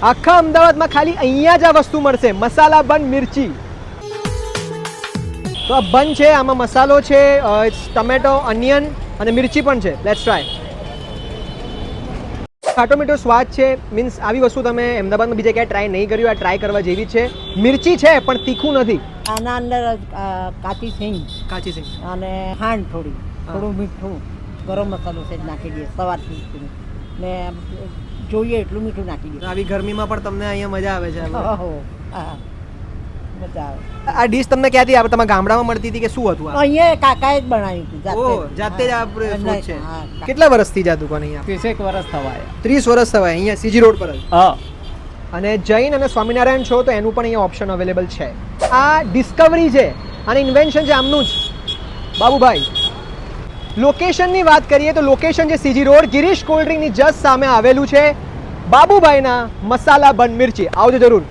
આખા અમદાવાદમાં ખાલી અહીંયા જ આ વસ્તુ મળશે, મસાલા બન મિર્ચી. તો આ બન છે, આમાં મસાલો છે, ટમેટો, અનિયન અને મિર્ચી પણ છે. Let's try. ખાટો મીઠો સ્વાદ છે, મીન્સ આવી વસ્તુ તમે અમદાવાદમાં બીજે ક્યાંય ટ્રાય નહીં કર્યું, આ ટ્રાય કરવા જેવી છે. મિર્ચી છે પણ તીખું નથી. આના અંદર કાચી સિંગ અને ખાંડ થોડું મીઠું, ગરમ મસાલો છે નાખી દઈએ સવારથી ને જોઈએ એટલું મીઠું નાખી દઈએ. આવી ગરમીમાં પણ તમને અહીંયા મજા આવે છે. હા મજા આવે. આ ડીશ તમને ક્યાંથી આવે? તમારા ગામડામાં મળતી હતી કે શું હતું? અહીંયા કાકાએ જ બનાવ્યું હતું જાતે જ આ ફૂડ છે. હા. કેટલા વર્ષથી છે આ દુકાન અહીંયા? 30 વર્ષ થવાય. 30 વર્ષ થવાય અહીંયા સીજી રોડ પર જ. હા. અને જૈન અને સ્વામિનારાયણ છો તો એનું પણ અહીંયા ઓપ્શન અવેલેબલ છે. આ ડિસ્કવરી છે અને ઇન્વેન્શન છે આમનું જ બાબુભાઈ. લોકેશનની વાત કરીએ તો લોકેશન છે સીજી રોડ, ગિરીશ કોલ્ડ ડ્રિંકની જસ્ટ સામે આવેલું છે બાબુભાઈના મસાલા બન મિર્ચી. આવજો જરૂર.